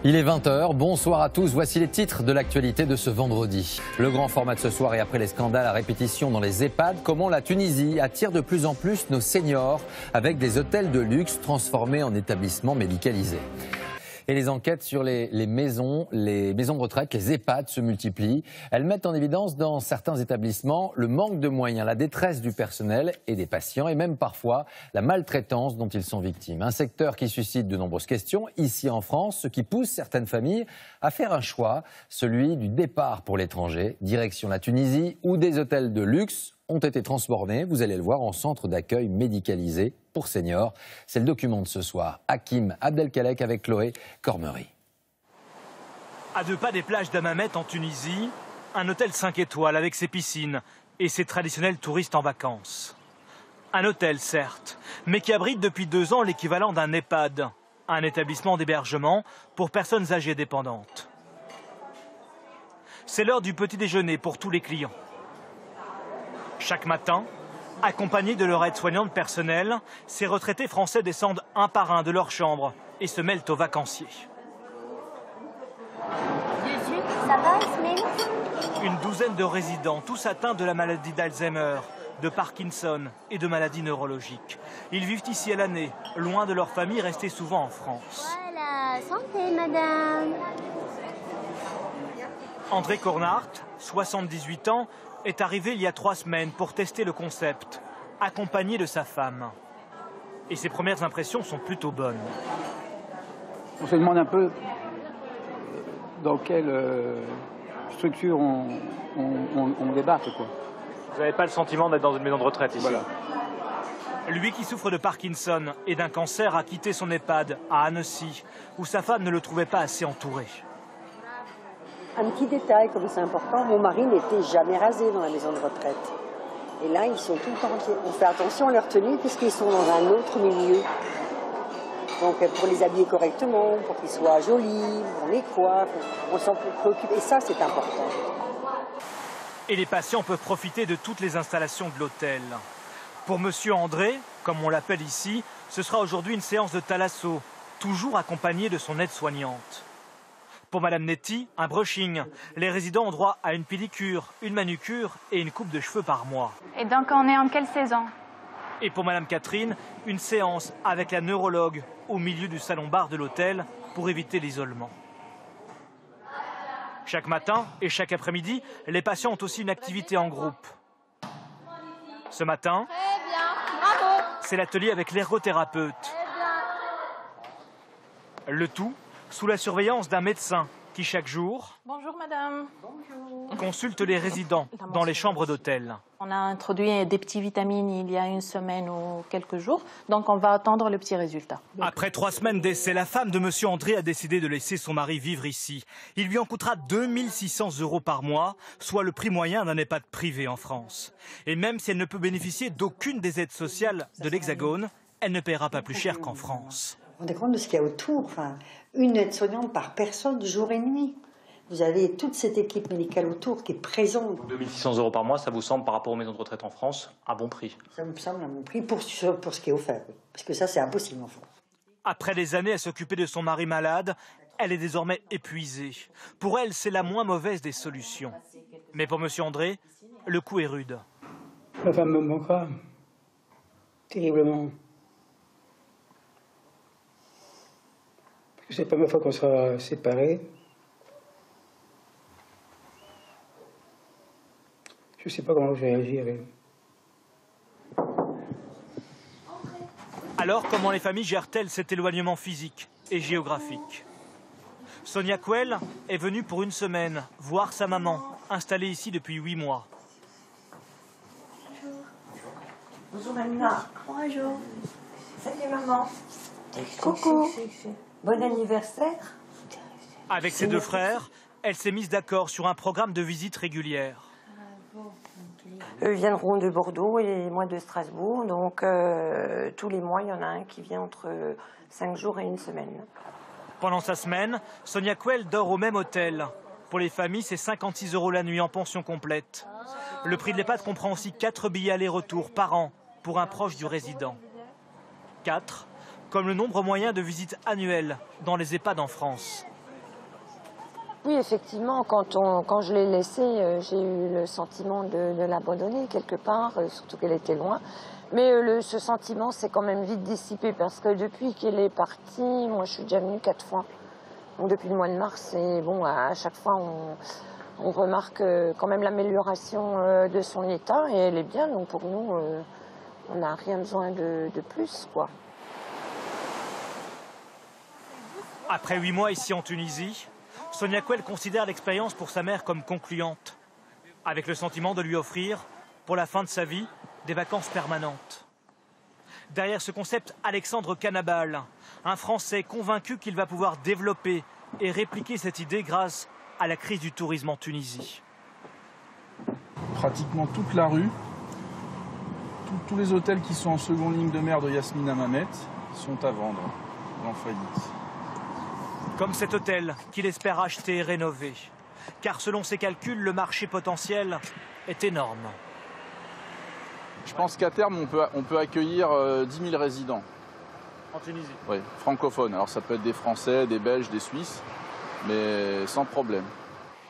Il est 20h, bonsoir à tous, voici les titres de l'actualité de ce vendredi. Le grand format de ce soir et après les scandales à répétition dans les EHPAD, comment la Tunisie attire de plus en plus nos seniors avec des hôtels de luxe transformés en établissements médicalisés. Et les enquêtes sur les maisons de retraite, les EHPAD se multiplient. Elles mettent en évidence dans certains établissements le manque de moyens, la détresse du personnel et des patients et même parfois la maltraitance dont ils sont victimes. Un secteur qui suscite de nombreuses questions ici en France, ce qui pousse certaines familles à faire un choix, celui du départ pour l'étranger, direction la Tunisie où des hôtels de luxe ont été transformés, vous allez le voir, en centre d'accueil médicalisé pour seniors. C'est le document de ce soir. Hakim Abdelkalek avec Chloé Cormery. À 2 pas des plages d'Hammamet en Tunisie, un hôtel 5 étoiles avec ses piscines et ses traditionnels touristes en vacances. Un hôtel certes, mais qui abrite depuis 2 ans l'équivalent d'un EHPAD, un établissement d'hébergement pour personnes âgées dépendantes. C'est l'heure du petit déjeuner pour tous les clients. Chaque matin, accompagnés de leur aide-soignante personnelle, ces retraités français descendent un par un de leur chambre et se mêlent aux vacanciers. Une douzaine de résidents, tous atteints de la maladie d'Alzheimer, de Parkinson et de maladies neurologiques. Ils vivent ici à l'année, loin de leur famille, restée souvent en France. Voilà, santé madame. André Cornart, 78 ans, est arrivé il y a 3 semaines pour tester le concept, accompagné de sa femme. Et ses premières impressions sont plutôt bonnes. On se demande un peu dans quelle structure on débarque, quoi. Vous n'avez pas le sentiment d'être dans une maison de retraite ici? Voilà. Lui qui souffre de Parkinson et d'un cancer a quitté son EHPAD à Annecy, où sa femme ne le trouvait pas assez entouré. Un petit détail, comme c'est important, mon mari n'était jamais rasé dans la maison de retraite. Et là, ils sont tout le temps entiers. On fait attention à leur tenue puisqu'ils sont dans un autre milieu. Donc pour les habiller correctement, pour qu'ils soient jolis, on les coiffe, on s'en préoccupe. Et ça, c'est important. Et les patients peuvent profiter de toutes les installations de l'hôtel. Pour monsieur André, comme on l'appelle ici, ce sera aujourd'hui une séance de thalasso, toujours accompagnée de son aide-soignante. Pour madame Netty, un brushing. Les résidents ont droit à une pédicure, une manucure et une coupe de cheveux par mois. Et donc on est en quelle saison? Et pour madame Catherine, une séance avec la neurologue au milieu du salon-bar de l'hôtel pour éviter l'isolement. Chaque matin et chaque après-midi, les patients ont aussi une activité en groupe. Ce matin, c'est l'atelier avec l'ergothérapeute. Le tout sous la surveillance d'un médecin qui, chaque jour, bonjour madame. Bonjour. Consulte les résidents dans les chambres d'hôtel. On a introduit des petits vitamines il y a 1 semaine ou quelques jours, donc on va attendre le petit résultat. Après 3 semaines d'essai, la femme de monsieur André a décidé de laisser son mari vivre ici. Il lui en coûtera 2 600 € par mois, soit le prix moyen d'un EHPAD privé en France. Et même si elle ne peut bénéficier d'aucune des aides sociales de l'Hexagone, elle ne paiera pas plus cher qu'en France. Vous vous rendez compte de ce qu'il y a autour, enfin, une aide-soignante par personne, jour et nuit. Vous avez toute cette équipe médicale autour qui est présente. 2 600 € par mois, ça vous semble, par rapport aux maisons de retraite en France, un bon prix? Ça me semble un bon prix pour ce qui est offert. Oui. Parce que ça, c'est impossible en France. Après des années à s'occuper de son mari malade, elle est désormais épuisée. Pour elle, c'est la moins mauvaise des solutions. Mais pour monsieur André, le coup est rude. Ma femme me manquera terriblement. C'est la première fois qu'on sera séparés. Je ne sais pas comment je vais réagir. Alors, comment les familles gèrent-elles cet éloignement physique et géographique? Sonia Quell est venue pour 1 semaine voir sa maman, installée ici depuis 8 mois. Bonjour Mamina. Bonjour. Salut maman. Coucou. Bon anniversaire. Avec ses 2 frères, elle s'est mise d'accord sur un programme de visite régulière. Eux viendront de Bordeaux et moi de Strasbourg. Donc tous les mois, il y en a un qui vient entre 5 jours et 1 semaine. Pendant sa semaine, Sonia Quell dort au même hôtel. Pour les familles, c'est 56 € la nuit en pension complète. Le prix de l'EHPAD comprend aussi 4 billets aller-retour par an pour un proche du résident. 4, comme le nombre moyen de visites annuelles dans les EHPAD en France. Oui, effectivement, quand je l'ai laissée, j'ai eu le sentiment de l'abandonner quelque part, surtout qu'elle était loin. Mais ce sentiment s'est quand même vite dissipé parce que depuis qu'elle est partie, moi je suis déjà venue 4 fois. Donc, depuis le mois de mars, et bon, à chaque fois on remarque quand même l'amélioration de son état et elle est bien. Donc pour nous, on n'a rien besoin de plus, quoi. Après 8 mois ici en Tunisie, Sonia Kouel considère l'expérience pour sa mère comme concluante, avec le sentiment de lui offrir, pour la fin de sa vie, des vacances permanentes. Derrière ce concept, Alexandre Canabal, un Français convaincu qu'il va pouvoir développer et répliquer cette idée grâce à la crise du tourisme en Tunisie. Pratiquement toute la rue, tous les hôtels qui sont en seconde ligne de mer de Yasmine Hammamet sont à vendre, en faillite. Comme cet hôtel qu'il espère acheter et rénover. Car selon ses calculs, le marché potentiel est énorme. Je pense qu'à terme, on peut accueillir 10 000 résidents. En Tunisie? Oui, francophones. Alors ça peut être des Français, des Belges, des Suisses, mais sans problème.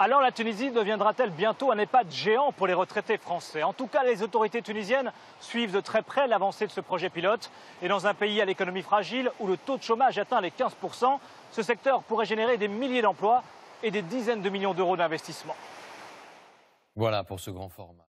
Alors la Tunisie deviendra-t-elle bientôt un EHPAD géant pour les retraités français? En tout cas, les autorités tunisiennes suivent de très près l'avancée de ce projet pilote. Et dans un pays à l'économie fragile, où le taux de chômage atteint les 15%, ce secteur pourrait générer des milliers d'emplois et des dizaines de millions d'euros d'investissement. Voilà pour ce grand format.